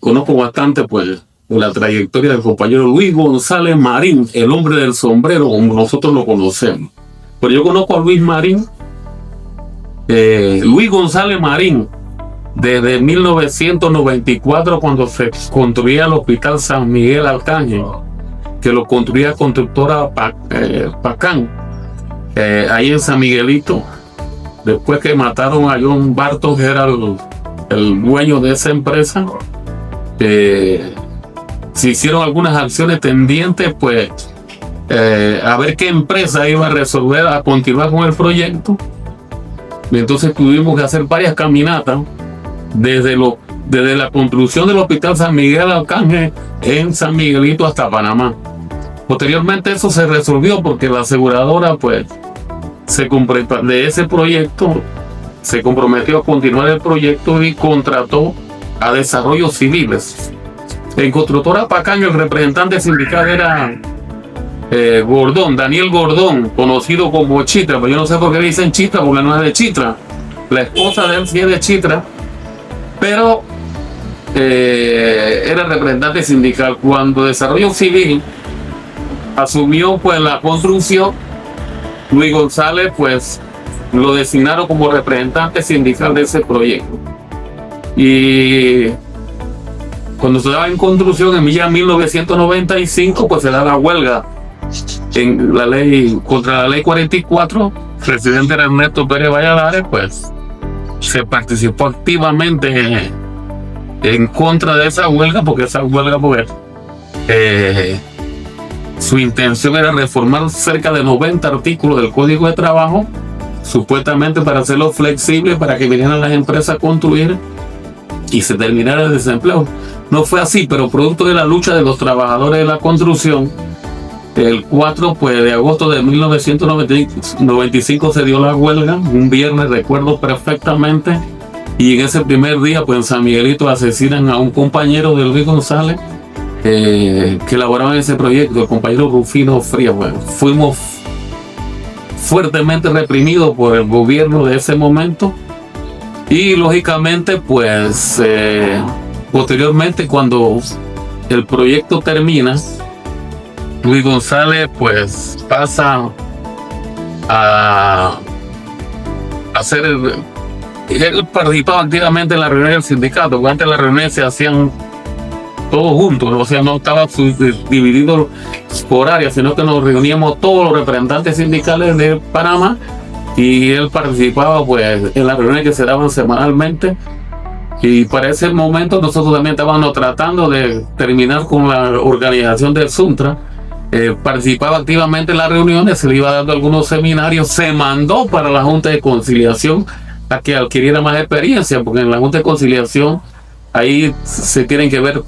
conozco bastante pues la trayectoria del compañero Luis González Marín, el hombre del sombrero, como nosotros lo conocemos. Pero yo conozco a Luis Marín, Luis González Marín, desde 1994, cuando se construía el Hospital San Miguel Arcángel, que lo construía constructora Pacán, ahí en San Miguelito, después que mataron a John Bartos, que era el dueño de esa empresa. Se hicieron algunas acciones tendientes pues a ver qué empresa iba a resolver, a continuar con el proyecto. Y entonces tuvimos que hacer varias caminatas desde la construcción del Hospital San Miguel Arcángel en San Miguelito hasta Panamá. Posteriormente eso se resolvió porque la aseguradora pues de ese proyecto se comprometió a continuar el proyecto y contrató a Desarrollos Civiles. En constructora Pacán el representante sindical era Gordón, Daniel Gordón, conocido como Chitra, pero yo no sé por qué le dicen Chitra, porque no es de Chitra. La esposa de él sí es de Chitra, pero era representante sindical. Cuando Desarrollo Civil asumió pues la construcción, Luis González pues lo designaron como representante sindical de ese proyecto. Y cuando se daba en construcción en 1995 pues se da la huelga en la ley contra la ley 44. El presidente era Ernesto Pérez Valladares, pues se participó activamente en contra de esa huelga, porque esa huelga pues su intención era reformar cerca de 90 artículos del Código de Trabajo, supuestamente para hacerlo flexible, para que vinieran las empresas a construir y se terminara el desempleo. No fue así, pero producto de la lucha de los trabajadores de la construcción, el 4 pues, de agosto de 1995 se dio la huelga, un viernes, recuerdo perfectamente, y en ese primer día pues en San Miguelito asesinan a un compañero de Luis González que elaboraba en ese proyecto, el compañero Rufino Frías. Bueno, fuimos fuertemente reprimidos por el gobierno de ese momento y lógicamente pues posteriormente cuando el proyecto termina, Luis González pues pasa a hacer él participaba activamente en la reunión del sindicato, porque antes las reuniones se hacían todos juntos, o sea, no estaba dividido por áreas, sino que nos reuníamos todos los representantes sindicales de Panamá y él participaba pues en las reuniones que se daban semanalmente. Y para ese momento nosotros también estábamos tratando de terminar con la organización del Suntra. Participaba activamente en las reuniones, se le iba dando algunos seminarios, se mandó para la Junta de Conciliación a que adquiriera más experiencia, porque en la Junta de Conciliación ahí se tienen que ver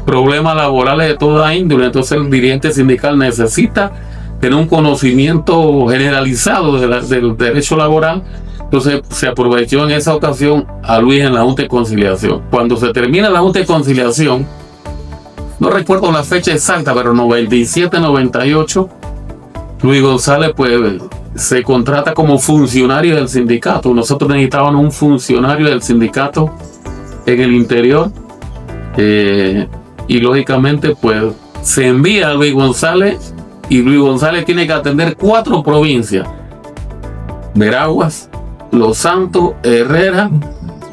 problemas laborales de toda índole. Entonces el dirigente sindical necesita tener un conocimiento generalizado del derecho laboral. Entonces se aprovechó en esa ocasión a Luis en la Junta de Conciliación. Cuando se termina la Junta de Conciliación, no recuerdo la fecha exacta, pero 97, 98, Luis González pues se contrata como funcionario del sindicato. Nosotros necesitábamos un funcionario del sindicato en el interior y lógicamente pues se envía a Luis González y Luis González tiene que atender 4 provincias: Veraguas, Los Santos, Herrera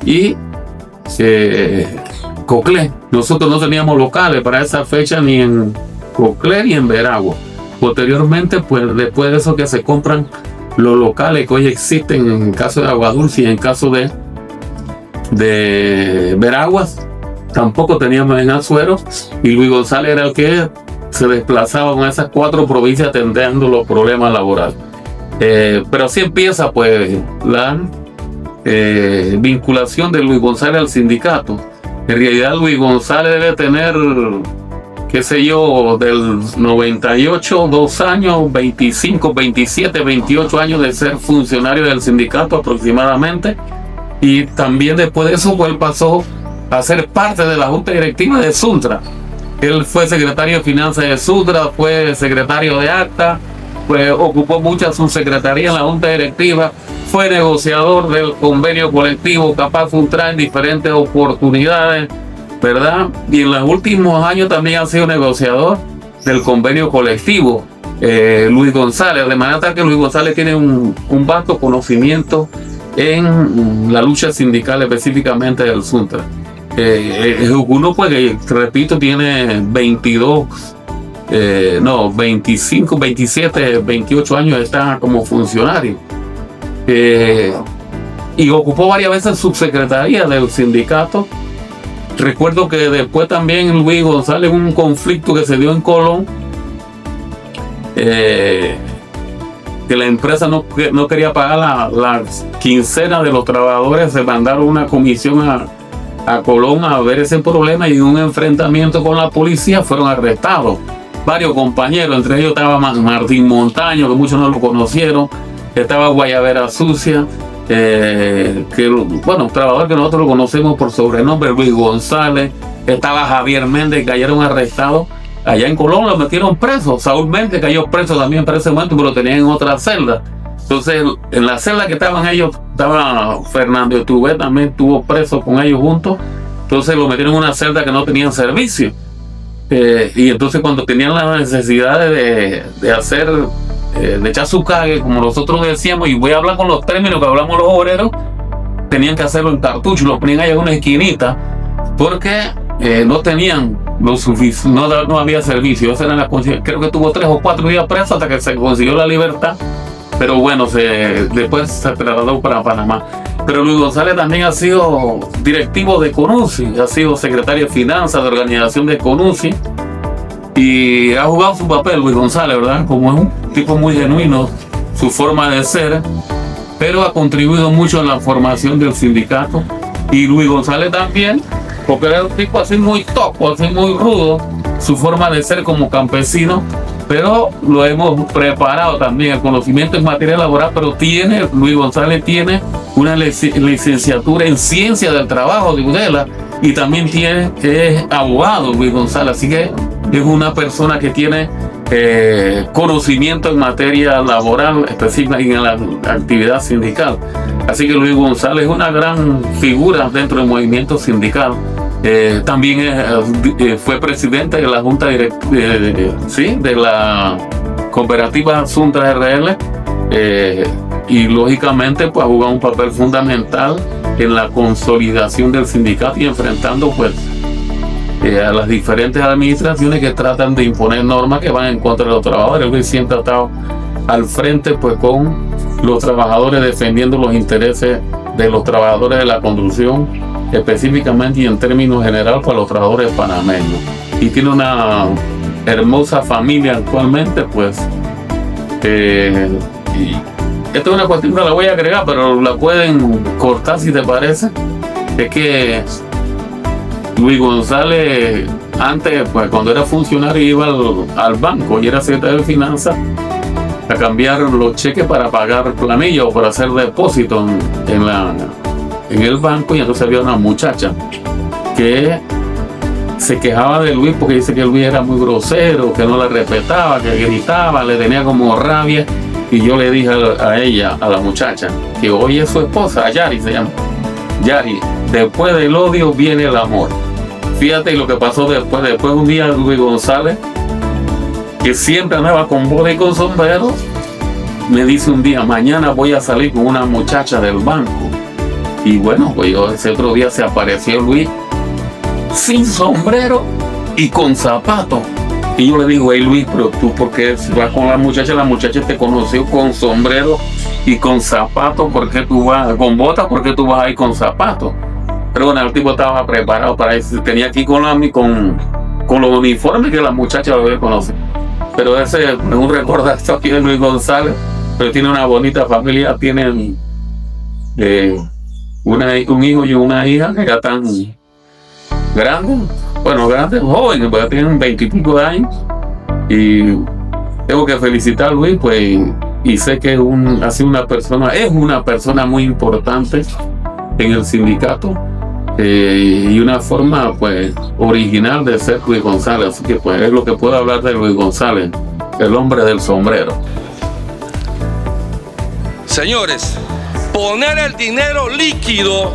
y Coclé. Nosotros no teníamos locales para esa fecha ni en Coclé ni en Veraguas. Posteriormente, pues después de eso que se compran los locales que hoy existen en el caso de Aguadulce y en el caso de Veraguas, tampoco teníamos en Azuero, y Luis González era el que se desplazaba con esas 4 provincias atendiendo los problemas laborales. Pero así empieza pues la vinculación de Luis González al sindicato. En realidad Luis González debe tener, qué sé yo, del 98, 2 años, 25, 27, 28 años de ser funcionario del sindicato aproximadamente. Y también después de eso pues él pasó a ser parte de la junta directiva de Suntra. Él fue secretario de finanzas de Suntra, fue secretario de acta, pues ocupó mucha subsecretaría en la junta directiva, fue negociador del convenio colectivo Capaz Suntra en diferentes oportunidades, ¿verdad? Y en los últimos años también ha sido negociador del convenio colectivo, Luis González, de manera tal que Luis González tiene un vasto conocimiento en la lucha sindical, específicamente del Suntra. Uno, pues, repito, tiene 25, 27, 28 años, está como funcionario. Y ocupó varias veces subsecretaría del sindicato. Recuerdo que después también Luis González, un conflicto que se dio en Colón, que la empresa no quería pagar la quincena de los trabajadores, se mandaron una comisión a Colón a ver ese problema, y en un enfrentamiento con la policía fueron arrestados varios compañeros, entre ellos estaba Martín Montaño, que muchos no lo conocieron, estaba Guayabera Sucia, un trabajador que nosotros lo conocemos por sobrenombre, Luis González, estaba Javier Méndez, cayeron arrestados allá en Colón, lo metieron preso. Saúl Méndez cayó preso también para ese momento, pero lo tenían en otra celda. Entonces, en la celda que estaban ellos, estaba Fernando Etuve, también estuvo preso con ellos juntos. Entonces lo metieron en una celda que no tenían servicio. Y entonces, cuando tenían la necesidad de hacer, de echar su cague, como nosotros decíamos, y voy a hablar con los términos que hablamos los obreros, tenían que hacerlo en cartucho, lo ponían ahí en una esquinita, porque no tenían lo suficiente, no había servicio. Esa era creo que tuvo 3 o 4 días preso hasta que se consiguió la libertad. Pero bueno, después se trasladó para Panamá. Pero Luis González también ha sido directivo de CONUSI, ha sido secretario de Finanzas de organización de CONUSI, y ha jugado su papel Luis González, ¿verdad? Como es un tipo muy genuino, su forma de ser, pero ha contribuido mucho en la formación del sindicato. Y Luis González también, porque era un tipo así muy toco, así muy rudo, su forma de ser como campesino, pero lo hemos preparado también, el conocimiento en materia laboral, pero Luis González tiene una licenciatura en Ciencia del Trabajo de UDELA, y también es abogado Luis González, así que es una persona que tiene conocimiento en materia laboral específica y en la actividad sindical. Así que Luis González es una gran figura dentro del movimiento sindical. También fue presidente de la Junta de la cooperativa Suntra RL, y lógicamente pues ha jugado un papel fundamental en la consolidación del sindicato y enfrentando pues a las diferentes administraciones que tratan de imponer normas que van en contra de los trabajadores. Luis siempre ha estado al frente pues con los trabajadores, defendiendo los intereses de los trabajadores de la construcción, específicamente y en términos generales para los trabajadores panameños. Y tiene una hermosa familia actualmente, pues. Y esta es una cuestión que la voy a agregar, pero la pueden cortar si te parece. Es que Luis González, antes, pues cuando era funcionario, iba al banco y era secretario de Finanzas a cambiar los cheques para pagar planillas o para hacer depósitos en el banco. Y entonces había una muchacha que se quejaba de Luis porque dice que Luis era muy grosero, que no la respetaba, que gritaba, le tenía como rabia. Y yo le dije a ella, a la muchacha, que hoy es su esposa, Yari se llama. Yari, después del odio viene el amor. Fíjate lo que pasó después. Después un día Luis González, que siempre andaba con boda y con sombrero, me dice un día: mañana voy a salir con una muchacha del banco. Y bueno, pues ese otro día se apareció Luis sin sombrero y con zapatos. Y yo le digo: hey Luis, pero tú, ¿por qué vas con la muchacha? La muchacha te conoció con sombrero y con zapatos. ¿Por qué tú vas con botas? ¿Por qué tú vas ahí con zapatos? Pero bueno, el tipo estaba preparado para eso. Tenía aquí con los uniformes que la muchacha lo conoce. Pero ese es un recordato aquí de Luis González. Pero tiene una bonita familia. Tienen un hijo y una hija que ya están grandes. Bueno, grandes, jóvenes, porque tienen 20 y pico de años. Y tengo que felicitar a Luis, pues, y sé que es una persona muy importante en el sindicato, y una forma, pues, original de ser Luis González. Así que, pues, es lo que puedo hablar de Luis González, el hombre del sombrero. Señores, poner el dinero líquido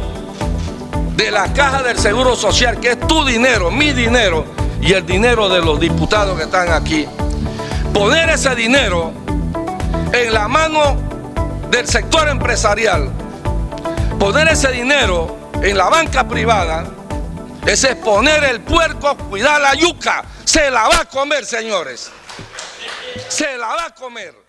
de la caja del Seguro Social, que es tu dinero, mi dinero y el dinero de los diputados que están aquí, poner ese dinero en la mano del sector empresarial, poner ese dinero en la banca privada, es poner el puerco, cuidar la yuca. Se la va a comer, señores. Se la va a comer.